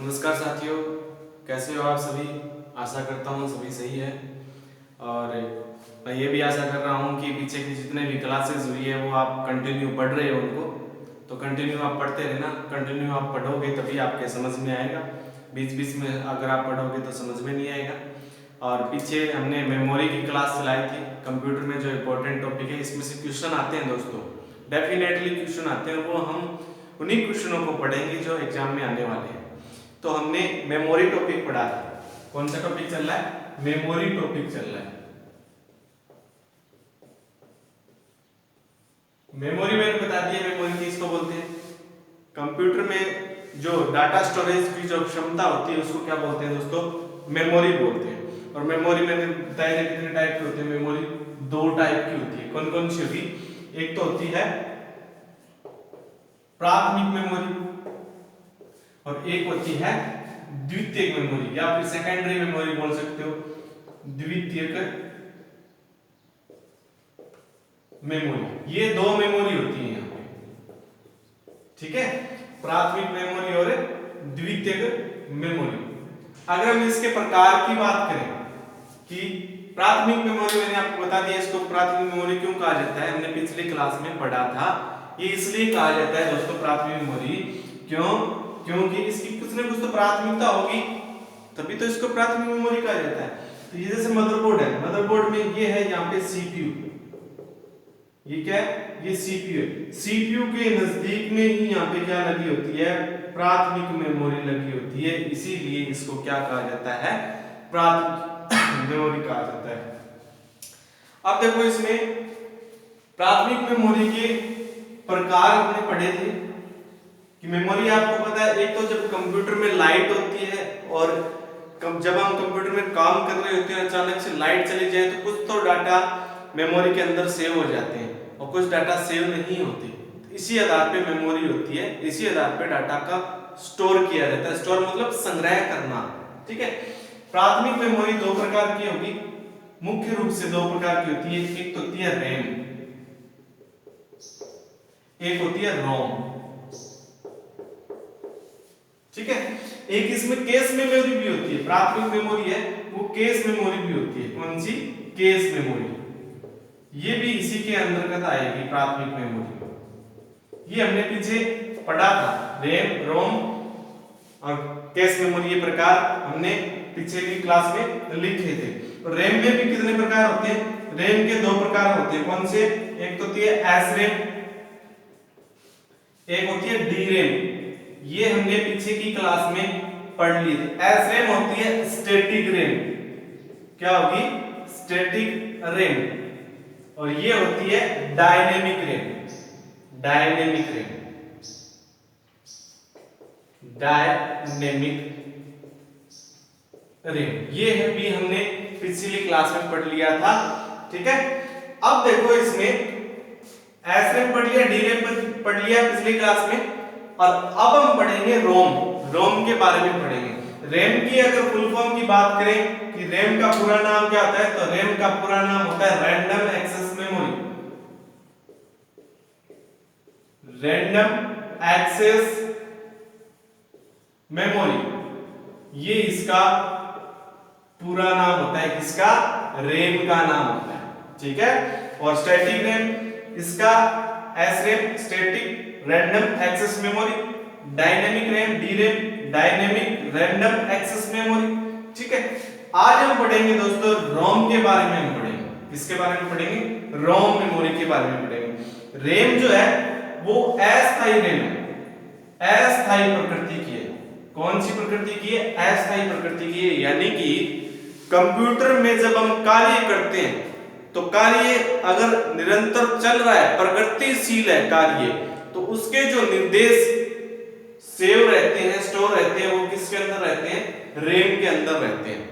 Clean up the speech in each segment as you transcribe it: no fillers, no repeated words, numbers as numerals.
नमस्कार साथियों, कैसे हो आप सभी। आशा करता हूँ सभी सही है। और मैं ये भी आशा कर रहा हूँ कि पीछे की जितने भी क्लासेस हुई है वो आप कंटिन्यू पढ़ रहे हो उनको। तो कंटिन्यू आप पढ़ते रहना, कंटिन्यू आप पढ़ोगे तभी आपके समझ में आएगा। बीच बीच में अगर आप पढ़ोगे तो समझ में नहीं आएगा। और पीछे हमने मेमोरी की क्लास चलाई थी। कंप्यूटर में जो इम्पोर्टेंट टॉपिक है इसमें से क्वेश्चन आते हैं दोस्तों, डेफिनेटली क्वेश्चन आते हैं। वो हम उन्हीं क्वेश्चनों को पढ़ेंगे जो एग्जाम में आने वाले हैं। तो हमने मेमोरी टॉपिक पढ़ा था। कौन सा टॉपिक चल रहा है? मेमोरी टॉपिक चल रहा है। मेमोरी मैंने बता दिया, मेमोरी किसको बोलते हैं। कंप्यूटर में जो डाटा स्टोरेज की जो क्षमता होती है उसको क्या बोलते हैं दोस्तों? मेमोरी बोलते हैं। और मेमोरी मैंने बताया कितने टाइप की होती है। मेमोरी दो टाइप की होती है। कौन कौन सी होती? एक तो होती है प्राथमिक मेमोरी और एक होती है द्वितीयक मेमोरी, या फिर सेकेंडरी मेमोरी बोल सकते हो। द्वितीयक मेमोरी, ये दो मेमोरी होती है यहाँ पे, ठीक है। प्राथमिक मेमोरी और द्वितीयक मेमोरी। अगर हम इसके प्रकार की बात करें कि प्राथमिक मेमोरी, मैंने आपको बता दिया इसको प्राथमिक मेमोरी क्यों कहा जाता है, हमने पिछली क्लास में पढ़ा था। ये इसलिए कहा जाता है दोस्तों प्राथमिक मेमोरी, क्योंकि इसकी कुछ न कुछ तो प्राथमिकता होगी, तभी तो इसको प्राथमिक मेमोरी कहा जाता है। तो ये जैसे मदरबोर्ड है, मदरबोर्ड में ये है यहाँ पे सीपीयू, ये क्या है? ये सीपीयू है। सीपीयू के नजदीक में ही यहाँ पे क्या लगी होती है? प्राथमिक मेमोरी लगी होती है, इसीलिए इसको क्या कहा जाता है? प्राथमिक मेमोरी कहा जाता है। अब देखो इसमें प्राथमिक मेमोरी के प्रकार हमने पढ़े थे कि मेमोरी आपको पता है, एक तो जब कंप्यूटर में लाइट होती है और जब हम कंप्यूटर में काम कर रहे होते हैं अचानक से लाइट चली जाए तो कुछ तो डाटा मेमोरी के अंदर सेव हो जाते हैं और कुछ डाटा सेव नहीं होते। इसी आधार पे मेमोरी होती है, इसी आधार पे डाटा का स्टोर किया जाता है। स्टोर मतलब संग्रह करना, ठीक है। प्राथमिक मेमोरी दो प्रकार की होगी, मुख्य रूप से दो प्रकार की होती है। एक तो होती है रैम, एक होती है रोम, ठीक है। एक इसमें केस मेमोरी भी होती है। प्राथमिक मेमोरी है वो केस मेमोरी भी होती है। कौन सी? Case memory. ये भी इसी के अंतर्गत आएगी प्राथमिक मेमोरी। ये हमने पीछे पढ़ा था, रैम, रोम और केस मेमोरी, ये प्रकार हमने पिछली क्लास में लिखे थे। और रैम में भी कितने प्रकार होते हैं? रैम के दो प्रकार होते हैं। कौन से? एक तो होती है एस रैम, एक होती है डी रैम। ये हमने पीछे की क्लास में पढ़ ली थी। एस रैम होती है स्टैटिक रैम, क्या होगी? Static RAM. और ये होती है dynamic RAM, dynamic RAM, dynamic RAM. ये है भी हमने पिछली क्लास में पढ़ लिया था, ठीक है। अब देखो इसमें एस रैम पढ़ लिया, डी रैम पढ़ लिया पिछली क्लास में, और अब हम पढ़ेंगे रोम। रोम के बारे में पढ़ेंगे। रैम की अगर फुल फॉर्म की बात करें कि रैम का पूरा नाम क्या होता है, तो रैम का पूरा नाम होता है random access memory, random access memory. ये इसका पूरा नाम होता है, किसका? रैम का नाम होता है, ठीक है। और स्टैटिक रैम, इसका S RAM static random access memory, dynamic RAM D RAM dynamic random access memory, ठीक है। आज हम पढ़ेंगे दोस्तों रोम के बारे में। हम पढ़ेंगे किसके बारे में? पढ़ेंगे रोम मेमोरी के बारे में पढ़ेंगे। रैम जो है वो अस्थायी रैम है, अस्थायी प्रकृति की है। कौन सी प्रकृति की है? अस्थायी प्रकृति की है। यानी कि कंप्यूटर में जब हम कार्य करते हैं तो कार्य अगर निरंतर चल रहा है, प्रगतिशील है कार्य, तो उसके जो निर्देश सेव रहते हैं, स्टोर रहते हैं, वो किसके अंदर रहते हैं? रैम के अंदर रहते हैं।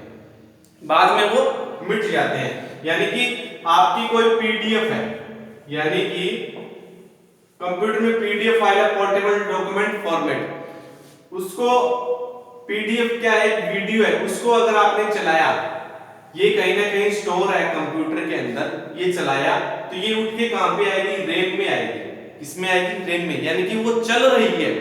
बाद में वो मिट जाते हैं। यानी कि आपकी कोई पीडीएफ है, यानी कि कंप्यूटर में पीडीएफ फाइल है, पोर्टेबल डॉक्यूमेंट फॉर्मेट, उसको पीडीएफ क्या है? एक वीडियो है, उसको अगर आपने चलाया, ये कहीं ना कहीं स्टोर है कंप्यूटर के अंदर, ये चलाया तो ये उठ के कहां पे आएगी? रैम में आएगी। किसमें आएगी? रैम में। यानी कि वो चल रही है,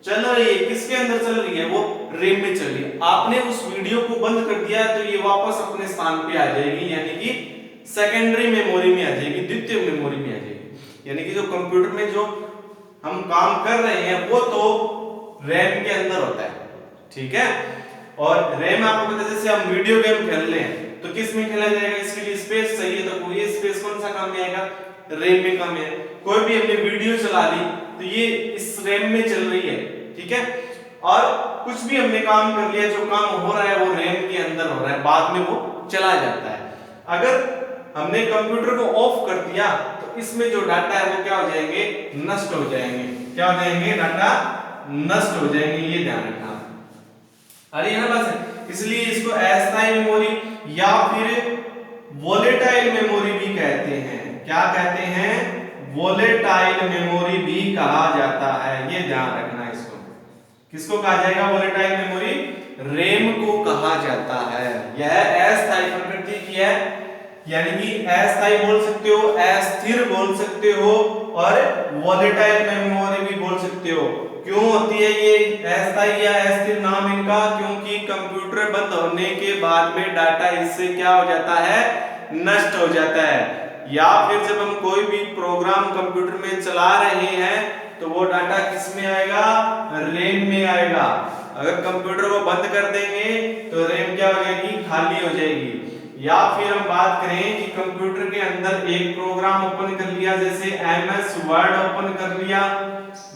चल रही है, किसके अंदर चल रही है? वो रैम में चल रही है। आपने उस वीडियो को बंद कर दिया तो ये वापस अपने स्थान पे आ जाएगी, यानी कि सेकेंडरी मेमोरी में आ जाएगी, द्वितीय मेमोरी में आ जाएगी। यानी कि जो कंप्यूटर में जो हम काम कर रहे हैं वो तो रैम के अंदर होता है, ठीक है। और रैम आपको पता है, जैसे हम वीडियो गेम खेल रहे हैं तो किस में खेला जाएगा, इसके लिए स्पेस चाहिए, तो ये स्पेस कौन सा काम में आएगा, रैम में काम है। कोई भी हमने वीडियो चला ली तो ये इस रैम में चल रही है, ठीक है। और कुछ भी हमने काम कर लिया, जो काम हो रहा है वो रैम के अंदर हो रहा है, बाद में वो चला जाता है। अगर हमने कंप्यूटर को ऑफ कर दिया तो इसमें जो डाटा है वो क्या हो जाएंगे, नष्ट हो जाएंगे। क्या हो जाएंगे, डाटा नष्ट हो जाएंगे, ये ध्यान रखना। अरे ना बस, इसलिए इसको अस्थायी मेमोरी या फिर वोलेटाइल मेमोरी भी कहते हैं। क्या कहते हैं, वोलेटाइल मेमोरी भी कहा जाता है, ये ध्यान रखना। इसको किसको कहा जाएगा, वोलेटाइल मेमोरी, रैम को कहा जाता है। यह अस्थायी प्रकृति की है, यानी कि अस्थायी बोल सकते हो, अस्थिर बोल सकते हो, और वोलेटाइल मेमोरी भी बोल सकते हो। क्यों होती है ये अस्थायी या अस्थिर नाम इनका, क्योंकि कंप्यूटर बंद होने के बाद में डाटा इससे क्या हो जाता है, नष्ट हो जाता है। या फिर जब हम कोई भी प्रोग्राम कंप्यूटर में चला रहे हैं तो वो डाटा किस में आएगा, रैम में आएगा। अगर कंप्यूटर को बंद कर देंगे तो रैम क्या हो जाएगी, खाली हो जाएगी। या फिर हम बात करें कि कंप्यूटर के अंदर एक प्रोग्राम ओपन कर लिया, जैसे एमएस वर्ड ओपन कर लिया,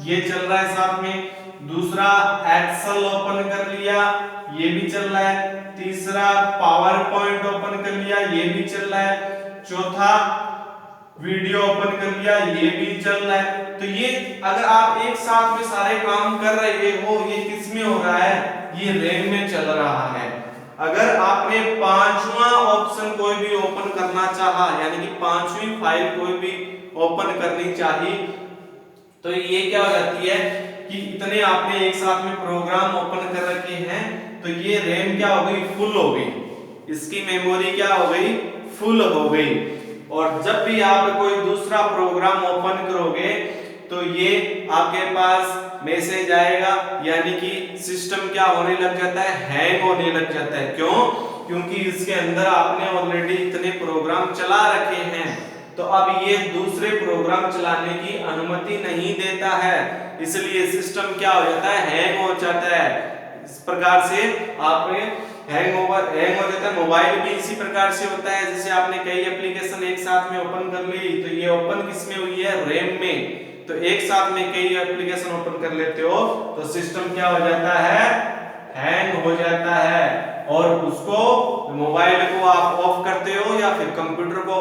ये चल रहा है साथ में। दूसरा एक्सेल ओपन कर लिया, ये भी चल रहा है। तीसरा पावर पॉइंट ओपन कर लिया, ये भी चल रहा है। चौथा वीडियो ओपन कर लिया, ये भी चल रहा है। तो ये अगर आप एक साथ में सारे काम कर रहे हो, ये किस में हो रहा है, ये रैम में चल रहा है। अगर आपने पांचवा ऑप्शन कोई भी ओपन करना चाहा, यानी कि पांचवी फाइल कोई भी ओपन करनी चाहिए, तो ये क्या हो जाती है कि इतने आपने एक साथ में प्रोग्राम ओपन कर रखे हैं, तो ये रैम क्या हो गई, फुल हो गई, इसकी मेमोरी क्या हो गई, फुल हो गई। और जब भी आप कोई दूसरा प्रोग्राम ओपन करोगे तो ये आपके पास मैसेज आएगा, यानी कि सिस्टम क्या होने लग जाता है, हैंग होने लग जाता है। क्यों, क्योंकि इसके अंदर आपने ऑलरेडी इतने प्रोग्राम चला रखे हैं, तो अब ये दूसरे प्रोग्राम चलाने की अनुमति नहीं देता है, इसलिए सिस्टम क्या हो जाता है, हैंग हो जाता है। इस प्रकार से आप हैंग हो जाता है। मोबाइल भी इसी प्रकार से होता है, जैसे आपने कई एप्लीकेशन एक साथ में ओपन कर ली, तो ये ओपन किस में हुई है, रैम में। तो एक साथ में कई एप्लीकेशन ओपन कर लेते हो तो सिस्टम क्या हो जाता है, हैंग हो जाता है। और उसको, मोबाइल को आप ऑफ करते हो या फिर कंप्यूटर को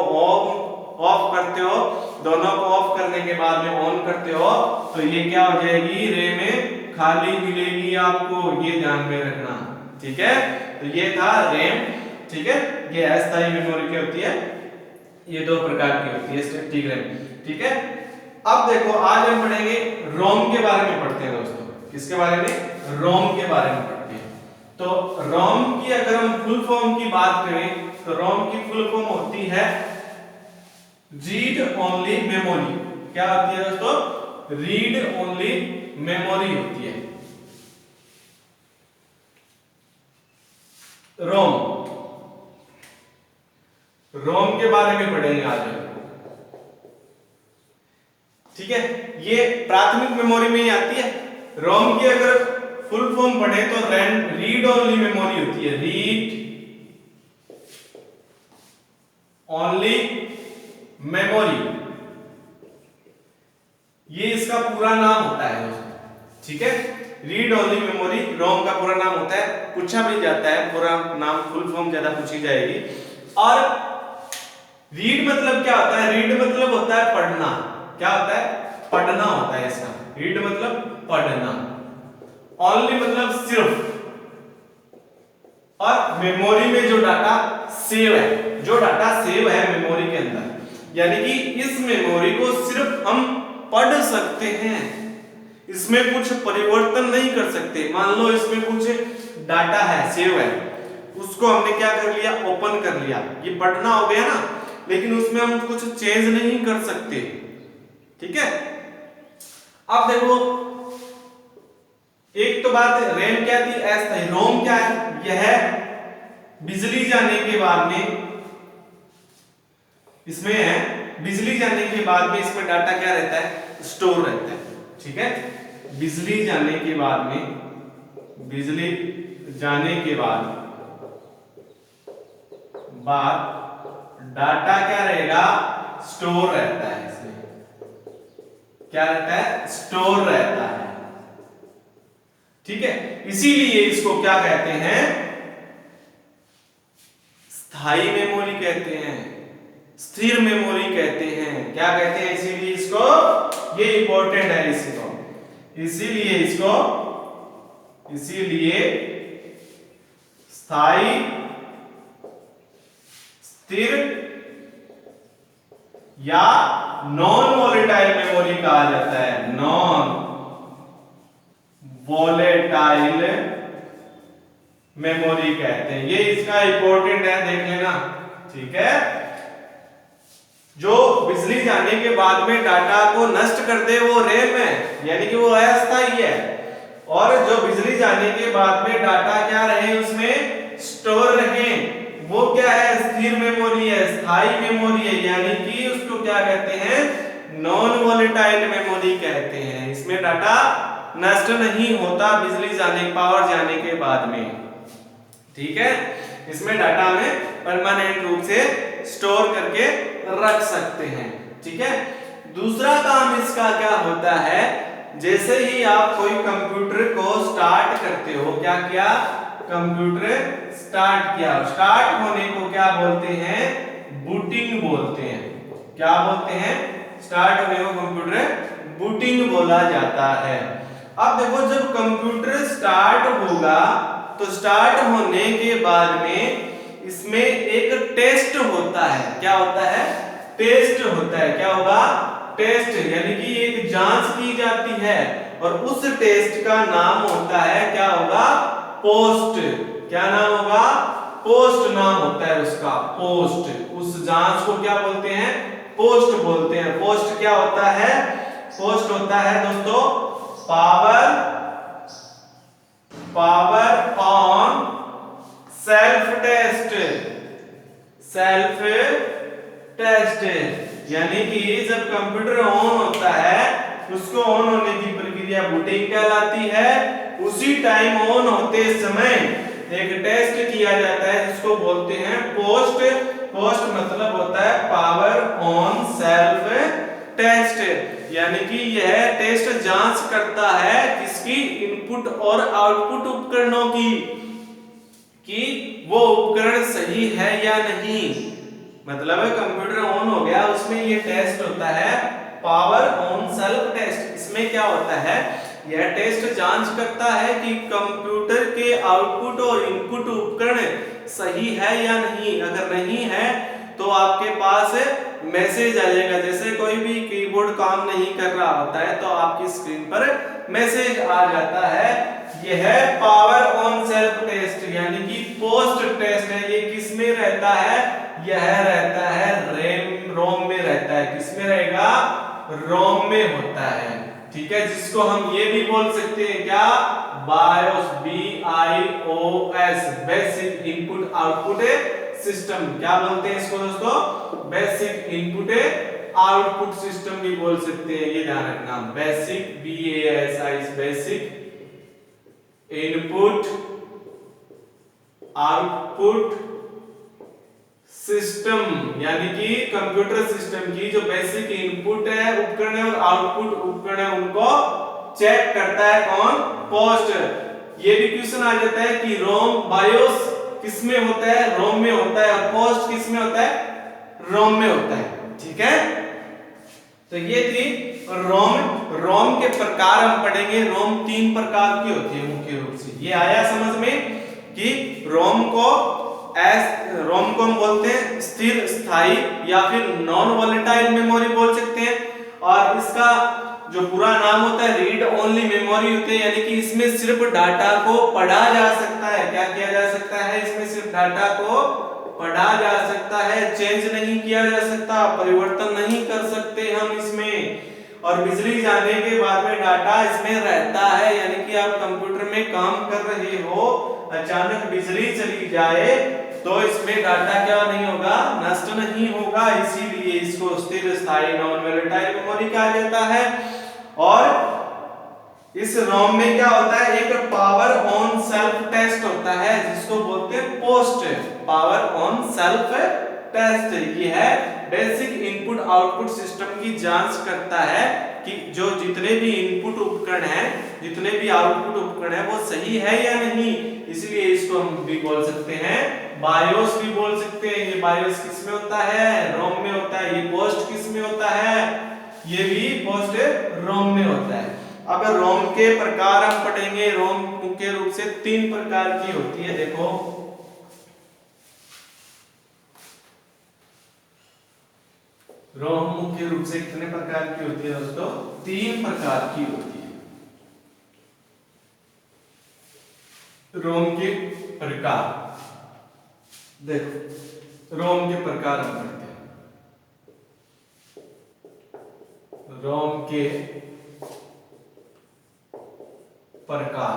ऑफ करते हो, दोनों को ऑफ करने के बाद में ऑन करते हो, तो ये क्या हो जाएगी, रैम खाली मिलेगी आपको, ये ध्यान में रखना, ठीक है। तो ये था रैम, ठीक है। ये अस्थायी मेमोरी क्या होती है, ये दो प्रकार की होती है, स्टैटिक रैम, ठीक है। अब देखो, आज हम पढ़ेंगे रोम के बारे में पढ़ते हैं दोस्तों। किसके बारे में, रोम के बारे में पढ़ते हैं। तो रोम की अगर हम फुल फॉर्म की बात करें तो रोम की फुल फॉर्म होती है रीड ओनली मेमोरी। क्या होती है दोस्तों, रीड ओनली मेमोरी होती है रोम। रोम के बारे में पढ़ेंगे आज हम, ठीक है। ये प्राथमिक मेमोरी में ही आती है। रोम की अगर फुल फॉर्म पढ़े तो रीड ओनली मेमोरी होती है, रीड ओनली मेमोरी, ये इसका पूरा नाम होता है दोस्तों, ठीक है। रीड ओनली मेमोरी रोम का पूरा नाम होता है, पूछा भी जाता है, पूरा नाम फुल फॉर्म ज्यादा पूछी जाएगी। और रीड मतलब क्या होता है, रीड मतलब होता है पढ़ना। क्या होता है, पढ़ना होता है इसका। रीड मतलब पढ़ना, ओनली मतलब सिर्फ, और मेमोरी में जो डाटा सेव है, जो डाटा सेव है मेमोरी के अंदर, यानी कि इस मेमोरी को सिर्फ हम पढ़ सकते हैं, इसमें कुछ परिवर्तन नहीं कर सकते। मान लो इसमें कुछ डाटा है, सेव है, उसको हमने क्या कर लिया, ओपन कर लिया, ये पढ़ना हो गया ना, लेकिन उसमें हम कुछ चेंज नहीं कर सकते, ठीक है। अब देखो, एक तो बात रैम क्या थी, एस था। रोम क्या है, यह बिजली जाने के बाद में इसमें है, बिजली जाने के बाद में इसमें डाटा क्या रहता है, स्टोर रहता है। ठीक है, बिजली जाने के बाद में, बिजली जाने के बाद डाटा क्या रहेगा, स्टोर रहता है। इसमें क्या रहता है, स्टोर रहता है। ठीक है, इसीलिए इसको क्या कहते हैं, स्थायी मेमोरी कहते हैं, स्थिर मेमोरी कहते हैं। क्या कहते हैं, इसीलिए इसको, ये इंपॉर्टेंट है इसको, इसीलिए स्थायी, स्थिर या नॉन वोलेटाइल मेमोरी कहा जाता है, नॉन वोलेटाइल मेमोरी कहते हैं। ये इसका इंपॉर्टेंट है, देख लेना। ठीक है, जो बिजली जाने के बाद में डाटा को नष्ट कर दे वो रैम है, यानी कि वो अस्थायी है। और जो बिजली जाने के बाद में डाटा क्या रहे, उसमें स्टोर रहे, वो क्या है, स्थिर मेमोरी है, स्थायी मेमोरी है, यानी कि उसको क्या कहते हैं, नॉन वोलेटाइल मेमोरी कहते हैं। इसमें डाटा नष्ट नहीं होता बिजली जाने, पावर जाने के बाद में। ठीक है, इसमें डाटा में परमानेंट रूप से स्टोर करके रख सकते हैं। ठीक है, दूसरा काम इसका क्या होता है, जैसे ही आप कोई कंप्यूटर को स्टार्ट करते हो, क्या किया, कंप्यूटर स्टार्ट किया, स्टार्ट होने को क्या बोलते हैं, बूटिंग बोलते हैं। क्या बोलते हैं, स्टार्ट होने को कंप्यूटर बूटिंग बोला जाता है। अब देखो, जब कंप्यूटर स्टार्ट होगा तो स्टार्ट होने के बाद में इसमें एक टेस्ट होता है। क्या होता है, टेस्ट होता है। क्या होगा, टेस्ट, यानी कि एक जांच की जाती है और उस टेस्ट का नाम होता है, क्या होगा, पोस्ट। क्या नाम होगा, पोस्ट नाम होता है उसका, पोस्ट। उस जांच को क्या बोलते हैं, पोस्ट बोलते हैं। पोस्ट क्या होता है, पोस्ट होता है दोस्तों power on self test, self test, यानी कि जब कंप्यूटर ऑन होता है, उसको ऑन होने की प्रक्रिया बूटिंग कहलाती है। उसी टाइम ऑन होते समय एक टेस्ट किया जाता है, जिसको बोलते हैं पोस्ट। पोस्ट मतलब होता है पावर ऑन सेल्फ टेस्ट, यानी कि यह टेस्ट जांच करता है किसकी, इनपुट और आउटपुट उपकरणों की, कि वो उपकरण सही है या नहीं। मतलब कंप्यूटर ऑन हो गया, उसमें ये टेस्ट होता है पावर ऑन सेल्फ टेस्ट। इसमें क्या होता है, यह टेस्ट जांच करता है कि कंप्यूटर के आउटपुट और इनपुट उपकरण सही है या नहीं। अगर नहीं है तो आपके पास मैसेज आ जाएगा। जैसे कोई भी कीबोर्ड काम नहीं कर रहा होता है तो आपकी स्क्रीन पर मैसेज आ जाता है। यह है पावर ऑन सेल्फ टेस्ट, यानी कि पोस्ट टेस्ट है। ये किस में रहता है, यह रहता है रोम में रहता है। किस में रहेगा, रोम में होता है। ठीक है, जिसको हम ये भी बोल सकते हैं, क्या, BIOS, BIOS, basic input output system. क्या बोलते हैं इसको दोस्तों, बेसिक इनपुट आउटपुट सिस्टम भी बोल सकते हैं। ये ध्यान रखना, basic, BASI, basic input output system, यानी कि कंप्यूटर सिस्टम की जो बेसिक इनपुट है उपकरण है और आउटपुट उपकरण है, उनको चेक करता है कौन, पोस्ट। ये भी क्वेश्चन आ जाता है कि रोम, बायोस किस में होता है, रोम में होता है, और पोस्ट किस में होता है, रोम में होता है। ठीक है, तो ये थी रोम। रोम के प्रकार हम पढ़ेंगे। रोम 3 प्रकार की होती है मुख्य रूप से। ये आया समझ में कि रोम को हम बोलते हैं स्थिर, स्थायी या फिर नॉन वोलेटाइल मेमोरी बोल सकते हैं। और इसका जो पूरा नाम होता है रीड ओनली मेमोरी होती है, यानी कि इसमें सिर्फ डाटा को पढ़ा जा सकता है। क्या किया जा सकता है, इसमें सिर्फ डाटा को पढ़ा जा सकता है, चेंज नहीं किया जा सकता, परिवर्तन नहीं कर सकते हम इसमें। और बिजली जाने के बाद में डाटा इसमें रहता है, यानी कि आप कंप्यूटर में काम कर रहे हो, अचानक बिजली चली जाए तो इसमें डाटा क्या नहीं होगा, नष्ट नहीं होगा, इसीलिए इसको स्थिर स्थायी नॉन वोलेटाइल मेमोरी कहा जाता है। और इस रोम में क्या होता है, एक पावर ऑन सेल्फ टेस्ट होता है जिसको बोलते हैं POST power on self test. ये है बेसिक इनपुट आउटपुट सिस्टम की जांच करता है कि जो जितने भी इनपुट उपकरण हैं, जितने भी आउटपुट उपकरण हैं वो सही है या नहीं, इसलिए इसको हम भी बोल सकते हैं बायोस भी बोल सकते हैं। ये बायोस किस में होता है, रोम में होता है। ये पोस्ट किस में होता है, ये भी पोस्ट रोम में होता है। अब रोम के प्रकार हम पढ़ेंगे। रोम मुख्य रूप से 3 प्रकार की होती है। देखो रोम मुख्य रूप से कितने प्रकार की होती है दोस्तों, 3 प्रकार की होती है। रोम के प्रकार, देखो रोम के प्रकार हम पढ़ते हैं। रोम के प्रकार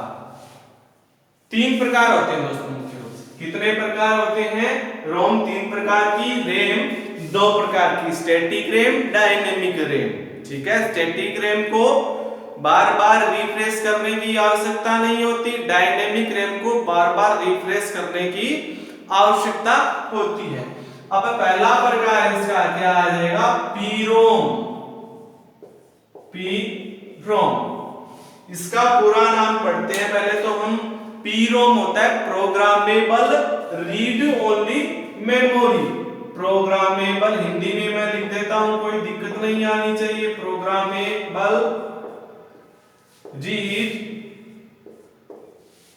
3 प्रकार होते हैं दोस्तों मुख्य रूप से। कितने प्रकार होते हैं, रोम 3 प्रकार की, रैम 2 प्रकार की, स्टैटिक रैम, डायनेमिक रैम। ठीक है, स्टैटिक रैम को बार बार रिफ्रेश करने की आवश्यकता नहीं होती, डायनेमिक रैम को बार बार रिफ्रेश करने की आवश्यकता होती है। अब पहला प्रकार इसका क्या आ जाएगा, पीरोम। पीरोम इसका पूरा नाम पढ़ते हैं पहले तो हम। पीरोम होता है programmable read only memory. Programmable Hindi में मैं लिख देता हूं, कोई दिक्कत नहीं आनी चाहिए। Programmable read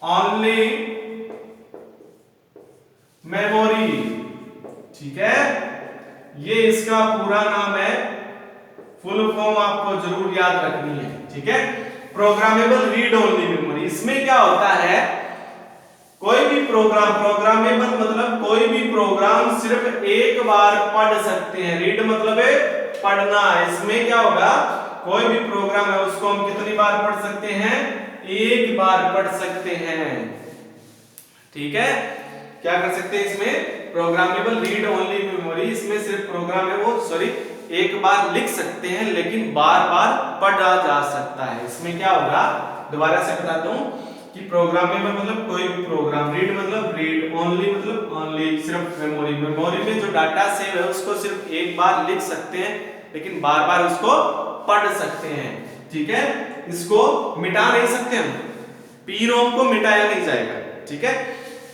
only memory. ठीक है, ये इसका पूरा नाम है। फुल फॉर्म आपको जरूर याद रखनी है। ठीक है, प्रोग्रामेबल रीड ओनली मेमोरी। इसमें क्या होता है, कोई भी प्रोग्राम, प्रोग्रामेबल मतलब कोई भी प्रोग्राम सिर्फ एक बार पढ़ सकते हैं। रीड मतलब है पढ़ना। इसमें क्या होगा, कोई भी प्रोग्राम है उसको हम कितनी बार पढ़ सकते हैं, एक बार पढ़ सकते हैं। ठीक है, क्या कर सकते हैं इसमें, प्रोग्रामेबल रीड ओनली मेमोरी। इसमें सिर्फ प्रोग्राम है वो एक बार लिख सकते हैं लेकिन बार बार पढ़ा जा सकता है। इसमें क्या होगा, दोबारा से बताता हूं कि प्रोग्रामेबल मतलब कोई भी प्रोग्राम, रीड मतलब रीड, ओनली मतलब ओनली, सिर्फ मेमोरी। मेमोरी में जो डाटा सेव है उसको सिर्फ एक बार लिख सकते हैं लेकिन बार बार उसको पढ़ सकते हैं। ठीक है, इसको मिटा नहीं सकते हम, पीरोम को मिटाया नहीं जाएगा। ठीक है,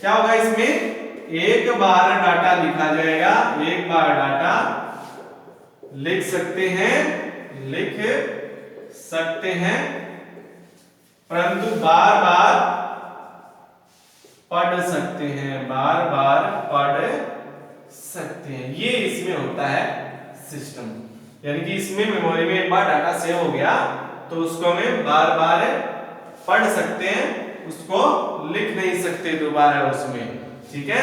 क्या होगा इसमें, एक बार डाटा लिखा जाएगा, एक बार डाटा लिख सकते हैं, लिख सकते हैं, परंतु बार बार पढ़ सकते हैं, बार बार पढ़ सकते हैं। ये इसमें होता है सिस्टम। यानी कि इसमें मेमोरी में एक बार डाटा सेव हो गया तो उसको हमें बार बार पढ़ सकते हैं, उसको लिख नहीं सकते दोबारा उसमें। ठीक है,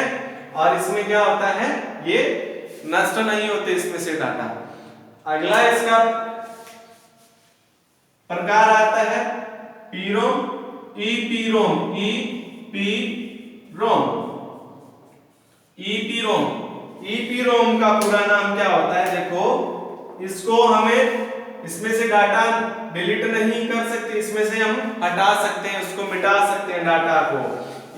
और इसमें क्या होता है, ये नष्ट नहीं होते इसमें से डाटा। अगला इसका प्रकार आता है पीरोम, ईपीरोम, ईपीरोम, ईपीरोम। ईपीरोम का पूरा नाम क्या होता है, देखो इसको हमें इसमें से डाटा डिलीट नहीं कर सकते, इसमें से हम हटा सकते हैं, उसको मिटा सकते हैं डाटा को।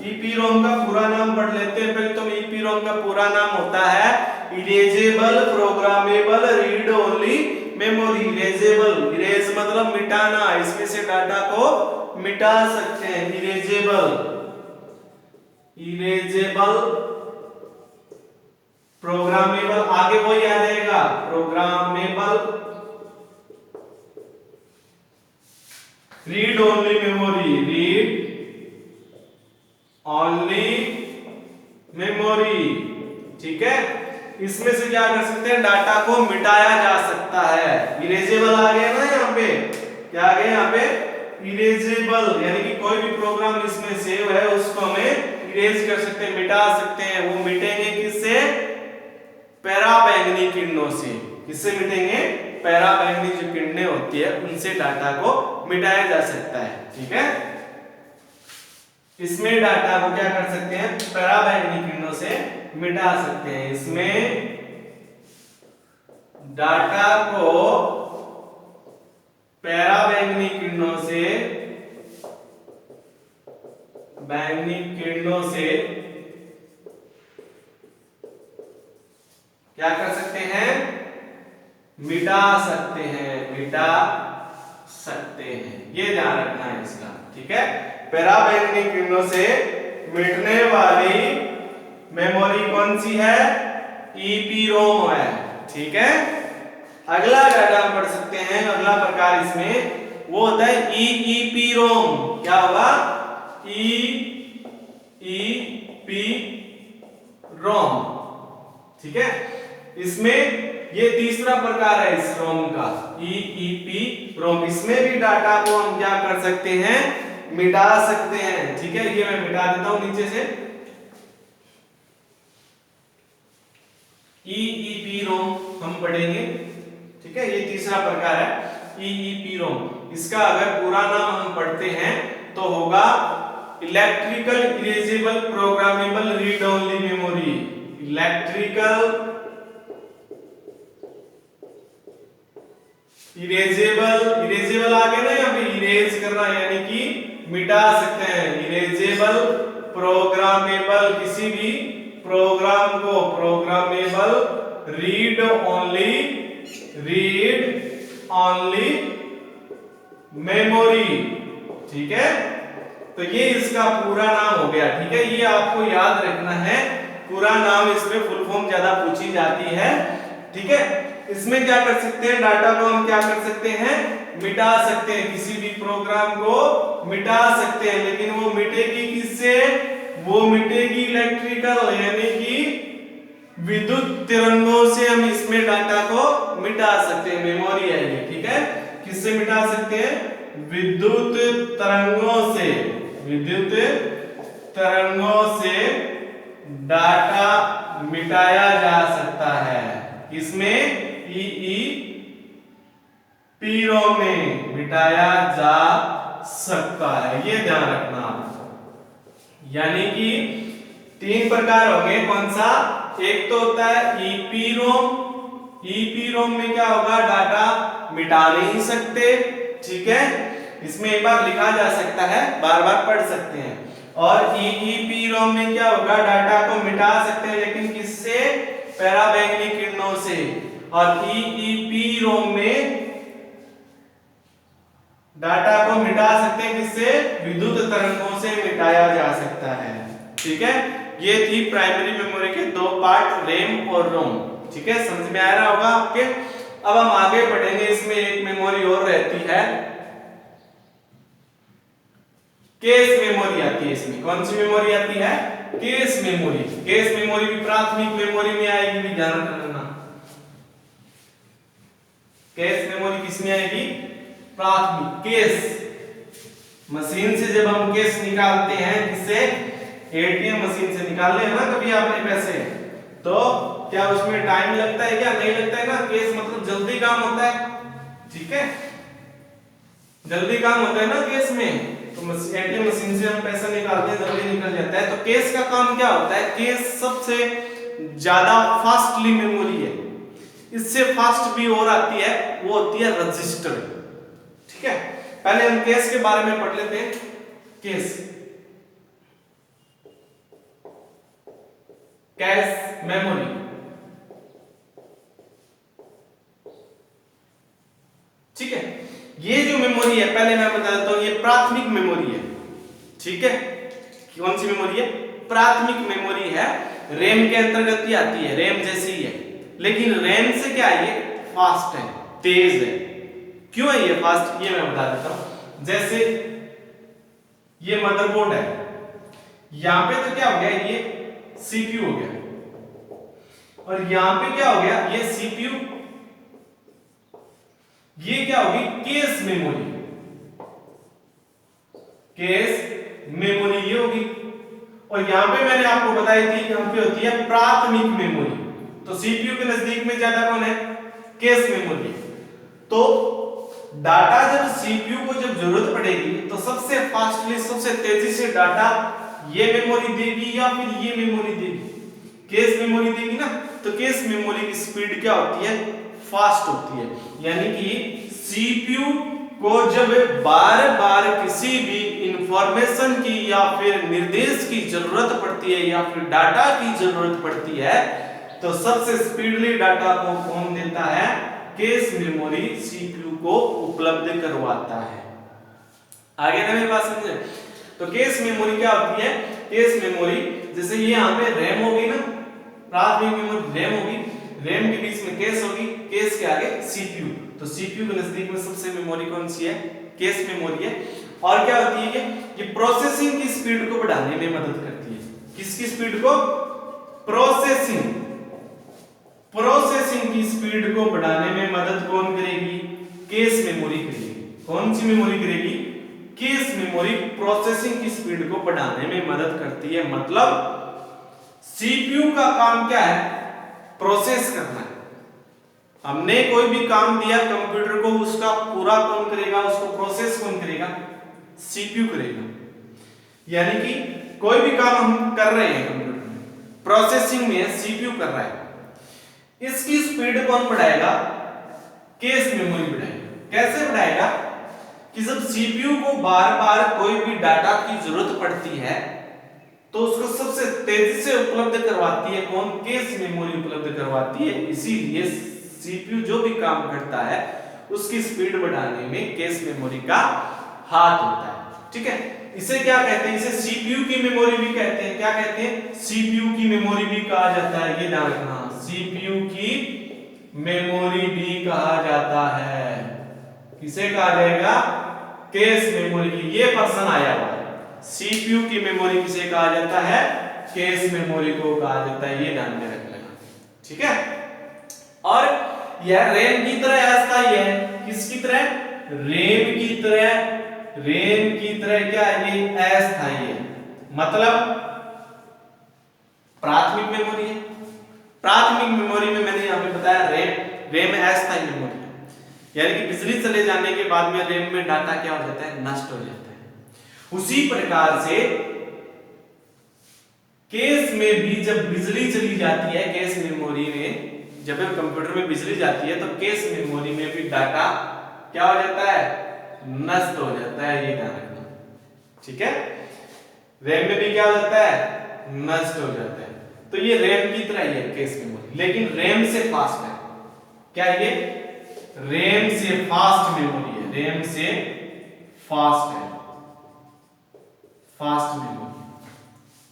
ईपीरोम का पूरा नाम पढ़ लेते हैं पहले तो। ईपीरोम का पूरा नाम होता है erasable programmable read only memory. Erasable, erase मतलब मिटाना, इसमें से डाटा को मिटा सकते हैं। इरेजेबल, इरेजेबल प्रोग्रामेबल, आगे वही आ जाएगा programmable read only memory, read only memory. ठीक है, इसमें से क्या कर सकते हैं, डाटा को मिटाया जा सकता है। इरेजेबल आ गया ना यहाँ पे, क्या आ गया यहाँ पे, इरेजेबल, यानी कि कोई भी प्रोग्राम इसमें सेव है उसको हमें इरेज कर सकते हैं, मिटा सकते हैं। वो मिटेंगे किससे, पराबैंगनी किरणों से। किससे मिटेंगे, पराबैंगनी जो किरणें होती है उनसे डाटा को मिटाया जा सकता है। ठीक है, इसमें डाटा को क्या कर सकते हैं, पराबैंगनी किरणों से मिटा सकते हैं। इसमें डाटा को पराबैंगनी किरणों से क्या कर सकते हैं, मिटा सकते हैं। ये ध्यान रखना है इसका। ठीक है, पराबैंगनी किरणों से मिटने वाली मेमोरी कौन सी है, ईपीरोम है। ठीक है, अगला डाटा हम पढ़ सकते हैं, अगला प्रकार इसमें वो होता है ईईपीरोम। क्या होगा, ईईपीरोम। ठीक है, इसमें ये तीसरा प्रकार है इस रोम का, ईईपीरोम। इसमें भी डाटा को हम क्या कर सकते हैं, मिटा सकते हैं। ठीक है, ये मैं मिटा देता हूं नीचे से। ईईपीरोम हम पढ़ेंगे। ठीक है, ये तीसरा प्रकार है ईईपीरोम। इसका अगर पूरा नाम हम पढ़ते हैं तो होगा electrical erasable programmable read only memory. Electrical erasable आ गया ना, यहाँ पे इरेज करना यानी कि मिटा सकते हैं। इरेजेबल प्रोग्रामेबल, किसी भी प्रोग्राम को प्रोग्रामेबल रीड ओनली मेमोरी। ठीक है, तो ये इसका पूरा नाम हो गया। ठीक है, ये आपको याद रखना है, पूरा नाम इसमें फुल फॉर्म ज्यादा पूछी जाती है। ठीक है, इसमें क्या कर सकते हैं, डाटा को हम क्या कर सकते हैं, मिटा सकते हैं। किसी भी प्रोग्राम को मिटा सकते हैं, लेकिन वो मिटेगी किससे, वो मिटेगी इलेक्ट्रिकल यानी कि विद्युत तरंगों से हम इसमें डाटा को मिटा सकते हैं। मेमोरी है ये। ठीक है, किससे मिटा सकते हैं, विद्युत तरंगों से डाटा मिटाया जा सकता है। इसमें ईईपीरोम में मिटाया जा सकता है, ये ध्यान रखना। यानी कि तीन प्रकार होंगे। कौन सा, एक तो होता है ईपीरोम। ईपीरोम में क्या होगा, डाटा मिटा नहीं सकते। ठीक है, इसमें एक बार लिखा जा सकता है, बार बार पढ़ सकते हैं। और ईईपीरोम में क्या होगा, डाटा को मिटा सकते हैं, लेकिन किससे, पराबैंगनी किरणों से। और ईईपीरोम में डाटा को मिटा सकते हैं, किससे, विद्युत तरंगों से मिटाया जा सकता है। ठीक है, ये थी प्राइमरी मेमोरी के दो पार्ट, रैम और रोम। ठीक है, समझ में आ रहा होगा आपके। अब हम आगे बढ़ेंगे, इसमें एक मेमोरी और रहती है, केस मेमोरी आती है इसमें। कौन सी मेमोरी आती है, केस मेमोरी। केस मेमोरी भी प्राथमिक मेमोरी में आएगी, भी ध्यान रखना। केस मेमोरी किसमें आएगी, प्राथमिक। केस मशीन से जब हम केस निकालते हैं, किससे, एटीएम मशीन से निकालने हैं ना कभी आपने पैसे, तो क्या उसमें टाइम लगता है, क्या नहीं लगता है ना। केस मतलब जल्दी काम होता है। ठीक है, जल्दी काम होता है ना केस में, तो एटीएम मशीन से हम पैसा निकालते हैं, जल्दी निकल जाता है। तो केस का काम क्या होता है, केस सबसे ज्यादा फास्टली मेमोरी है। इससे फास्ट भी और आती है, वो होती है रजिस्टर। ठीक है, पहले हम केस के बारे में पढ़ लेते हैं। Case, cache memory. ठीक है, ये जो मेमोरी है, पहले मैं बता देता हूं, ये प्राथमिक मेमोरी है। ठीक है, कौन सी मेमोरी है, प्राथमिक मेमोरी है। रैम के अंतर्गत ही आती है, रैम जैसी ही है, लेकिन रैम से क्या है, ये फास्ट है, तेज है। क्यों है ये फास्ट, ये मैं बता देता हूं। जैसे ये मदरबोर्ड है, यहां पे तो क्या हो गया, ये सीपीयू हो गया, और यहां पे क्या हो गया, ये सीपीयू, ये क्या होगी, केस मेमोरी। केस मेमोरी ये होगी। और यहां पे मैंने आपको बताई थी, यहां पे होती है प्राथमिक मेमोरी। तो सीपीयू के नजदीक में ज्यादा कौन है, केस मेमोरी। तो डाटा जब सीपीयू को जब जरूरत पड़ेगी तो सबसे फास्टली, सबसे तेजी से डाटा ये मेमोरी देगी या फिर ये मेमोरी देगी? केस मेमोरी देगी ना। तो केस मेमोरी की स्पीड क्या होती है? फास्ट होती है। यानी कि सीपीयू को जब बार बार किसी भी इंफॉर्मेशन की या फिर निर्देश की जरूरत पड़ती है या फिर डाटा की जरूरत पड़ती है तो सबसे स्पीडली डाटा को कौन देता है? केस मेमोरी सीपीयू को उपलब्ध करवाता है। आगे ना मेरे पास समझे? तो केस मेमोरी क्या होती है? केस मेमोरी जैसे ये यहाँ पे रैम होगी ना, प्राथमिक मेमोरी रैम होगी, रैम के बीच में केस होगी, केस के आगे सीपीयू। तो सीपीयू के नजदीक में सबसे मेमोरी कौन सी है? केस मेमोरी है। और क्या होती है ये प्रोसेसिंग की स्पीड को बढ़ाने में मदद करती है। किसकी स्पीड को? प्रोसेसिंग की स्पीड को बढ़ाने में मदद कौन करेगी? केस मेमोरी करेगी। कौन सी मेमोरी करेगी? केस मेमोरी प्रोसेसिंग की स्पीड को बढ़ाने में मदद करती है। मतलब सीपीयू का काम क्या है? प्रोसेस करना है। हमने कोई भी काम दिया कंप्यूटर को, उसका पूरा कौन करेगा? उसको प्रोसेस कौन करेगा? सीपीयू करेगा। यानी कि कोई भी काम हम कर रहे हैं कंप्यूटर में, प्रोसेसिंग में सीपीयू कर रहा है, इसकी स्पीड कौन बढ़ाएगा? केस मेमोरी बढ़ाएगा। कैसे बढ़ाएगा? कि जब सीपीयू को बार बार कोई भी डाटा की जरूरत पड़ती है तो उसको सबसे तेजी से उपलब्ध करवाती है कौन? केस मेमोरी उपलब्ध करवाती है। इसीलिए सीपीयू जो भी काम करता है उसकी स्पीड बढ़ाने में केस मेमोरी का हाथ होता है। ठीक है, इसे क्या कहते हैं? इसे सीपीयू की मेमोरी भी कहते हैं। क्या कहते हैं? सीपीयू की मेमोरी भी कहा जाता है। ये ध्यान रखना, सीपीयू की मेमोरी भी कहा जाता है। किसे कहा जाएगा? केस मेमोरी की। ये पर्सन आया हुआ है। सीपीयू की मेमोरी किसे कहा जाता है? केस मेमोरी को कहा जाता है। ये ध्यान में रख लेना। ठीक है, और यह रैम की तरह अस्थायी है। किसकी तरह? रैम की तरह। रैम की तरह क्या है? ये अस्थायी है। मतलब प्राथमिक मेमोरी है। प्राथमिक मेमोरी में मैंने यहां पे बताया रैम अस्थायी मेमोरी है। यानी कि बिजली चले जाने के बाद में रैम में डाटा क्या हो जाता है? नष्ट हो जाता है। उसी प्रकार से केस में भी जब बिजली चली जाती है, केस मेमोरी में जब कंप्यूटर में बिजली जाती है तो केस मेमोरी में भी डाटा क्या हो जाता है? नष्ट हो जाता है। ये ध्यान रखना। ठीक है, रैम में भी क्या हो जाता है? नष्ट हो जाता है। तो ये रैम की तरह ही है केस मेमोरी, लेकिन रैम से फास्ट है। क्या ये? रैम से फास्ट मेमोरी है। रैम से फास्ट है, फास्ट मेमोरी।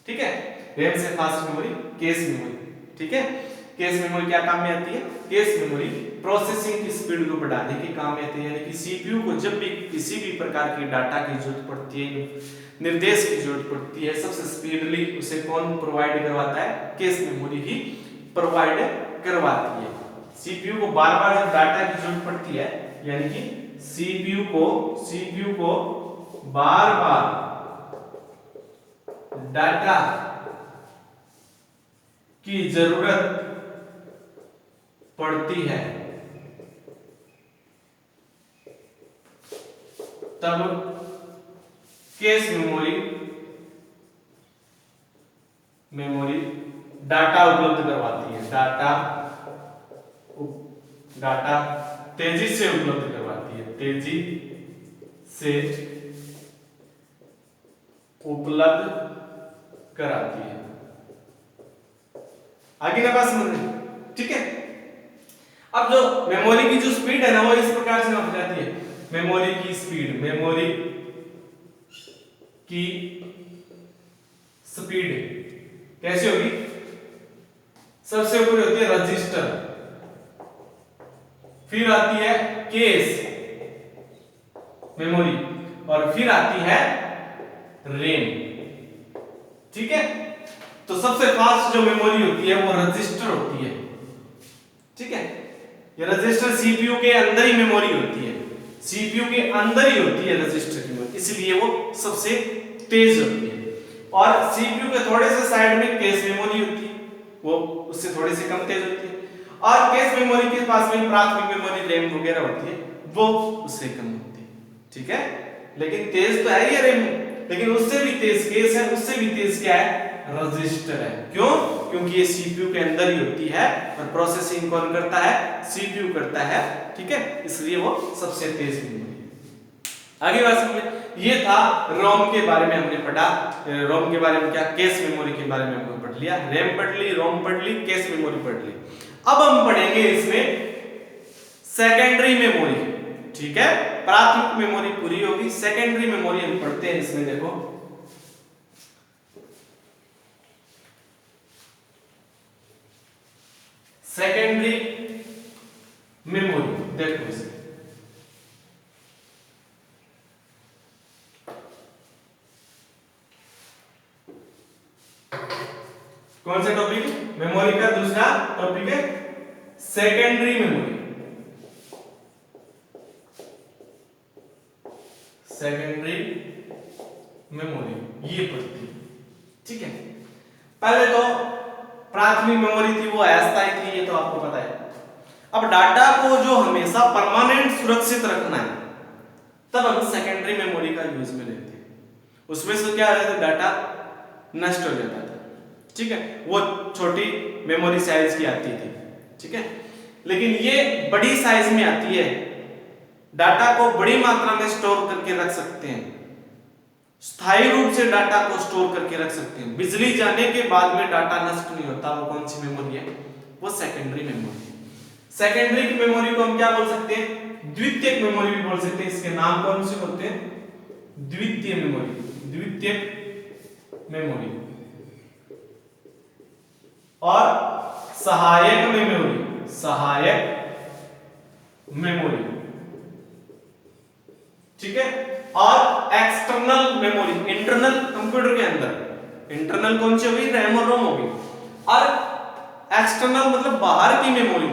ठीक है, रैम से फास्ट मेमोरी केस मेमोरी। ठीक है, केस मेमोरी क्या काम में आती है? केस मेमोरी प्रोसेसिंग की स्पीड को बढ़ाने के काम में आती है। यानी कि सीपीयू को जब भी किसी भी प्रकार की डाटा की जरूरत पड़ती है, निर्देश की जरूरत पड़ती है, सबसे स्पीडली उसे कौन प्रोवाइड करवाता है? केस मेमोरी ही प्रोवाइड करवाती है। सीपीयू को बार बार जब डाटा की जरूरत पड़ती है, यानी कि सीपीयू को बार बार डाटा की जरूरत पड़ती है तब केस मेमोरी डाटा उपलब्ध करवाती है। डाटा तेजी से उपलब्ध करवाती है। तेजी से उपलब्ध कराती है। आगे का बात समझ रहे? ठीक है, अब जो मेमोरी की जो स्पीड है ना वो इस प्रकार से नापी जाती है। मेमोरी की स्पीड, मेमोरी की स्पीड कैसे होगी? सबसे ऊपर होती है रजिस्टर, फिर आती है केस मेमोरी और फिर आती है रैम। ठीक है, तो सबसे फास्ट जो मेमोरी होती है वो रजिस्टर होती है। ठीक है, ये रजिस्टर सीपीयू के अंदर ही मेमोरी होती है। सीपीयू के अंदर ही होती है रजिस्टर की मेमोरी, इसलिए वो सबसे तेज होती है। और सीपीयू के थोड़े से साइड में केस मेमोरी होती है, वो उससे थोड़ी सी कम तेज होती है। और कैश मेमोरी के पास में प्राथमिक मेमोरी रैम वगैरह होती है वो उससे कम होती है, ठीक है। लेकिन तेज तो है ये रैम, लेकिन उससे भी तेज कैश है, उससे भी तेज क्या है, रजिस्टर है। क्यों? क्योंकि ये सीपीयू के अंदर ही होती है और प्रोसेसिंग कौन करता है, सीपीयू करता है, ठीक है, इसलिए वो सबसे तेज मेमोरी है। आगे बात समझे, ये था रोम के बारे में हमने पढ़ा। रोम के बारे में क्या, कैश मेमोरी के बारे में हमने पढ़ लिया, रैम पढ़ ली, रोम पढ़ ली, कैश मेमोरी पढ़ ली। अब हम पढ़ेंगे इसमें सेकेंडरी मेमोरी, ठीक है। प्राथमिक मेमोरी पूरी होगी, सेकेंडरी मेमोरी हम पढ़ते हैं इसमें। देखो सेकेंडरी मेमोरी, देखो इसे कौन सा टॉपिक, मेमोरी का दूसरा टॉपिक है सेकेंडरी मेमोरी। सेकेंडरी मेमोरी ये पढ़ती है, ठीक है। पहले तो प्राथमिक मेमोरी थी वो अस्थायी थी, ये तो आपको पता है। अब डाटा को जो हमेशा परमानेंट सुरक्षित रखना है तब हम सेकेंडरी मेमोरी का यूज में लेते हैं। उसमें से क्या है, डाटा नष्ट हो जाता था, ठीक है, वो छोटी मेमोरी साइज की आती थी, ठीक है। लेकिन ये बड़ी साइज में आती है, डाटा को बड़ी मात्रा में स्टोर करके रख सकते हैं, स्थायी रूप से डाटा को स्टोर करके रख सकते हैं, बिजली जाने के बाद में डाटा नष्ट नहीं होता। वो कौन सी मेमोरी है, वो सेकेंडरी मेमोरी है। सेकेंडरी मेमोरी को हम क्या बोल सकते हैं, द्वितीयक मेमोरी भी बोल सकते हैं। इसके नाम कौन से होते हैं, द्वितीय मेमोरी, द्वितीयक मेमोरी और सहायक मेमोरी, सहायक मेमोरी, ठीक है। और एक्सटर्नल मेमोरी, इंटरनल कंप्यूटर के अंदर, इंटरनल कौन सी होगी, रैम और रोम होगी, और एक्सटर्नल मतलब बाहर की मेमोरी,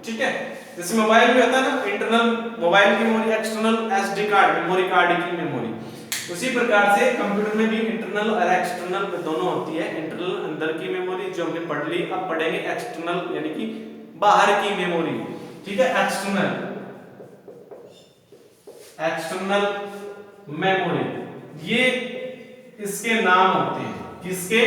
ठीक है। जैसे मोबाइल में होता है ना, इंटरनल मोबाइल की memory, external SD card memory card की मेमोरी, उसी प्रकार से कंप्यूटर में भी इंटरनल और एक्सटर्नल दोनों होती है। इंटरनल अंदर की मेमोरी जो हमने पढ़ ली, अब पढ़ेंगे एक्सटर्नल यानी कि बाहर की मेमोरी, ठीक है। एक्सटर्नल, एक्सटर्नल मेमोरी ये इसके नाम होते हैं, किसके,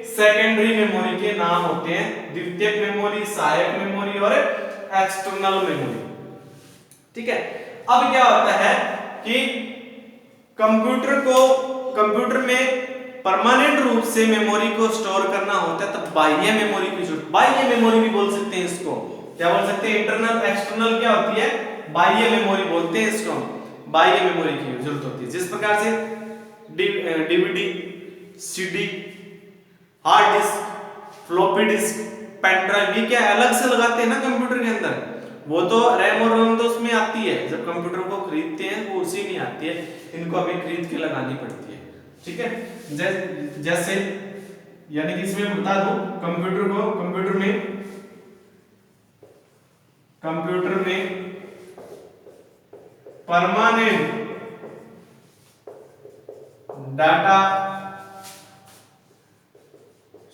सेकेंडरी मेमोरी के नाम होते हैं, द्वितीयक मेमोरी, सहायक मेमोरी और एक्सटर्नल मेमोरी, ठीक है। अब क्या होता है कि कंप्यूटर में परमानेंट रूप से मेमोरी को स्टोर करना होता है तब बाह्य मेमोरी की जरूरत, बाह्य मेमोरी भी बोल सकते हैं इसको, क्या बोल सकते हैं, इंटरनल एक्सटर्नल क्या होती है, बाह्य मेमोरी बोलते हैं इसको, बाह्य मेमोरी की जरूरत होती है। जिस प्रकार से DVD, CD, hard disk, floppy disk, pen drive, ये क्या अलग से लगाते हैं ना कंप्यूटर के अंदर, वो तो रैम और रोम तो उसमें आती है, जब कंप्यूटर को खरीदते हैं वो उसी में आती है, इनको हमें खरीद के लगानी पड़ती है, ठीक है। जैसे यानी कि इसमें बता दूं, कंप्यूटर में परमानेंट डाटा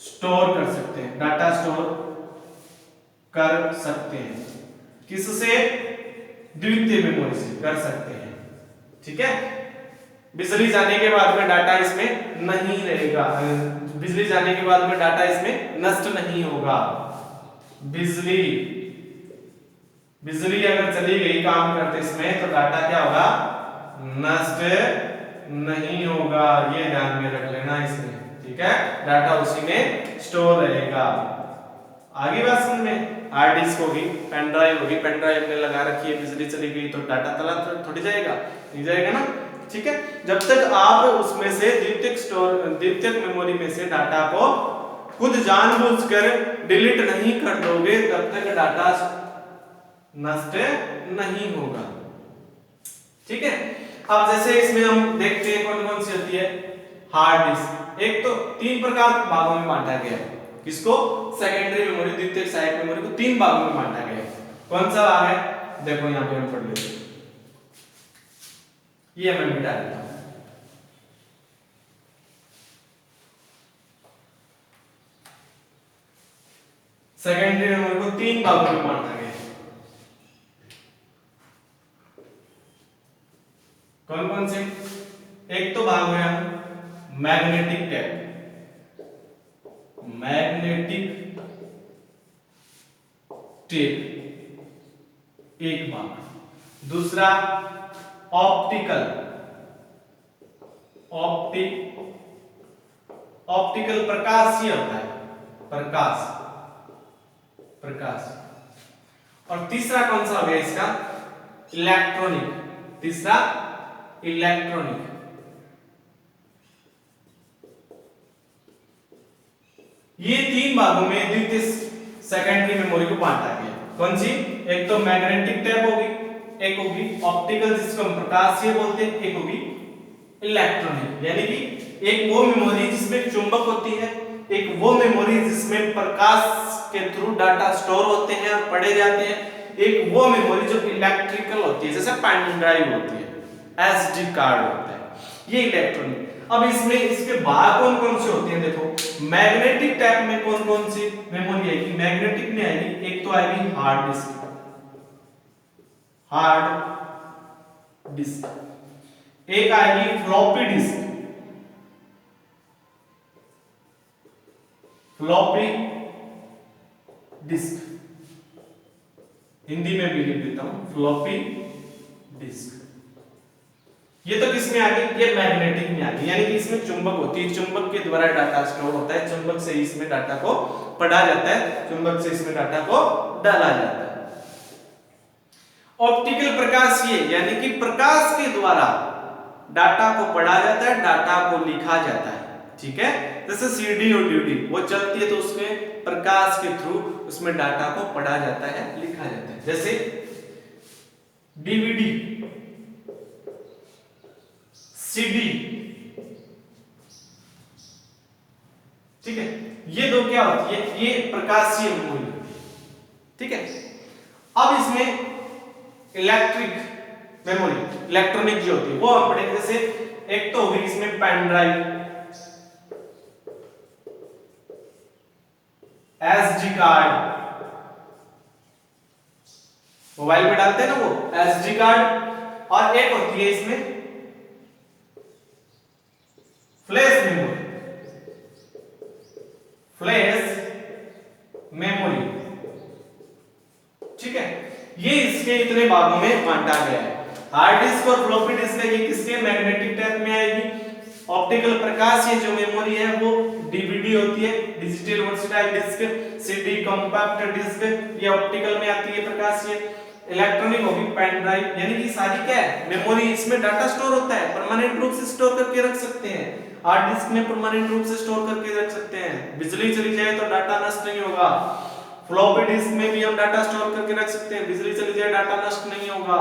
स्टोर कर सकते हैं, डाटा स्टोर कर सकते हैं, किससे, द्वितीय मेमोरी से कर सकते हैं, ठीक है। बिजली जाने के बाद में डाटा इसमें नहीं रहेगा, बिजली जाने के बाद में डाटा इसमें नष्ट नहीं होगा। बिजली अगर चली गई काम करते इसमें तो डाटा क्या होगा, नष्ट नहीं होगा, ये ध्यान में रख लेना इसमें, ठीक है। डाटा उसी में स्टोर रहेगा। आगे बात समझ में, हार्ड डिस्क होगी, पेन ड्राइव होगी, पेन ड्राइव में लगा रखी है, बिजली चली गई तो डाटा तला थोड़ी जाएगा, नहीं जाएगा ना, ठीक है। जब तक आप उसमें से द्वितीयक मेमोरी में से डाटा को खुद जानबूझकर डिलीट नहीं कर दोगे तब तक डाटा नष्ट नहीं होगा, ठीक है। अब जैसे इसमें हम देखते हैं कौन कौन सी होती है, हार्ड डिस्क, एक तो 3 प्रकार के भागों में बांटा गया है, किसको, सेकेंडरी मेमोरी, द्वितीयक, सहायक मेमोरी को 3 भागों में बांटा गया है। कौन सा भाग है, देखो यहां पे हम पढ़ लेते हैं, ये मैं मिटा देता हूं। सेकेंडरी मेमोरी को 3 भागों में बांटा गया। कौन कौन से? एक तो भाग गया मैग्नेटिक टेप, मैग्नेटिक टेप एक भाग। दूसरा ऑप्टिकल, ऑप्टिकल प्रकाशीय होता है, प्रकाश। और तीसरा कौन सा हो गया इसका? इलेक्ट्रॉनिक। तीसरा इलेक्ट्रॉनिक। ये 3 भागों में द्वितीय सेकेंडरी मेमोरी को बांटा गया। कौन सी? एक तो मैग्नेटिक टेप होगी, एक होगी ऑप्टिकल जिसको हम प्रकाशीय बोलते हैं, एक होगी इलेक्ट्रॉनिक। यानी कि एक वो मेमोरी जिसमें चुंबक होती है, एक वो मेमोरी जिसमें प्रकाश के थ्रू डाटा स्टोर होते हैं और पढ़े जाते हैं, एक वो मेमोरी जो इलेक्ट्रिकल होती है जैसे पेन ड्राइव होती है, एसडी कार्ड होता है, ये इलेक्ट्रॉनिक। अब इसमें इसके भाग कौन कौन से होते हैं? देखो मैग्नेटिक टैप में कौन कौन सी मेमोरी आएगी? मैग्नेटिक में आएगी, एक तो आएगी हार्ड डिस्क, एक आएगी फ्लॉपी डिस्क, हिंदी में भी लिख देता हूं फ्लॉपी डिस्क। ये तो किसमें आ गई? ये मैग्नेटिक में आ गई, यानी कि इसमें चुंबक होती है, चुंबक के द्वारा डाटा स्टोर होता है, चुंबक से इसमें डाटा को पढ़ा जाता है, चुंबक से इसमें डाटा को डाला जाता है। ऑप्टिकल प्रकाशीय, यानी कि प्रकाश के द्वारा डाटा को पढ़ा जाता है, डाटा को लिखा जाता है। ठीक है, जैसे सीडी और डीवीडी वो चलती है तो उसमें प्रकाश के थ्रू उसमें डाटा को पढ़ा जाता है, लिखा जाता है। जैसे डीवीडी, सीडी, ठीक है, ये दो क्या होती है? ये प्रकाशीय मेमोरी। ठीक है, अब इसमें इलेक्ट्रिक मेमोरी, इलेक्ट्रॉनिक जो होती है वो हम पढ़ेंगे। जैसे एक तो होगी इसमें pen drive, SD card, mobile में डालते हैं ना वो एसडी कार्ड, और एक होती है इसमें फ्लैश मेमोरी। ठीक है, ये इसके इतने भागों में बांटा गया है। हार्ड डिस्क और फ्लॉपी डिस्क ये किसके? मैग्नेटिक टेप में आएगी। ऑप्टिकल प्रकाश ये जो मेमोरी है वो डीवीडी होती है, digital versatile disc, CD compact disc, ये ऑप्टिकल में आती है प्रकाशीय। इलेक्ट्रॉनिक होगी पेन ड्राइव, यानी कि सारी क्या है? मेमोरी, इसमें डाटा स्टोर होता है, परमानेंट रूप से स्टोर करके रख सकते हैं। हार्ड डिस्क में परमानेंट रूप से स्टोर करके रख सकते हैं, बिजली चली जाए तो डाटा नष्ट नहीं होगा। फ्लॉपी डिस्क में भी हम डाटा स्टोर करके रख सकते हैं, बिजली चली जाए डाटा नष्ट नहीं होगा।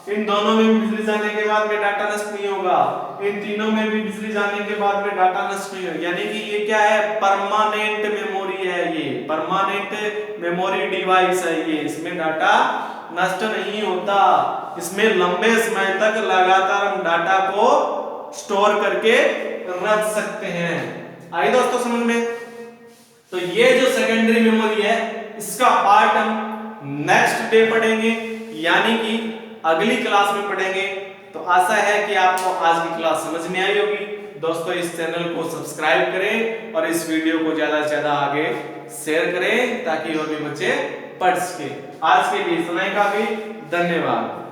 इन दोनों में बिजली जाने के बाद में डाटा नष्ट नहीं होगा, इन तीनों में भी बिजली जाने के बाद में डाटा नष्ट नहीं होगा। यानी कि ये क्या है? परमानेंट मेमोरी है, ये परमानेंट मेमोरी डिवाइस है ये, इसमें डाटा नष्ट नहीं होता, इसमें लंबे समय तक लगातार हम डाटा को स्टोर करके रख सकते हैं। आई दोस्तों समझ में? तो ये जो सेकेंडरी मेमोरी है इसका पार्ट हम नेक्स्ट डे पढ़ेंगे, यानी कि अगली क्लास में पढ़ेंगे। तो आशा है कि आपको आज की क्लास समझ में आई होगी। दोस्तों इस चैनल को सब्सक्राइब करें और इस वीडियो को ज्यादा से ज्यादा आगे शेयर करें ताकि और भी बच्चे पढ़ सके। आज के लिए समय का भी धन्यवाद।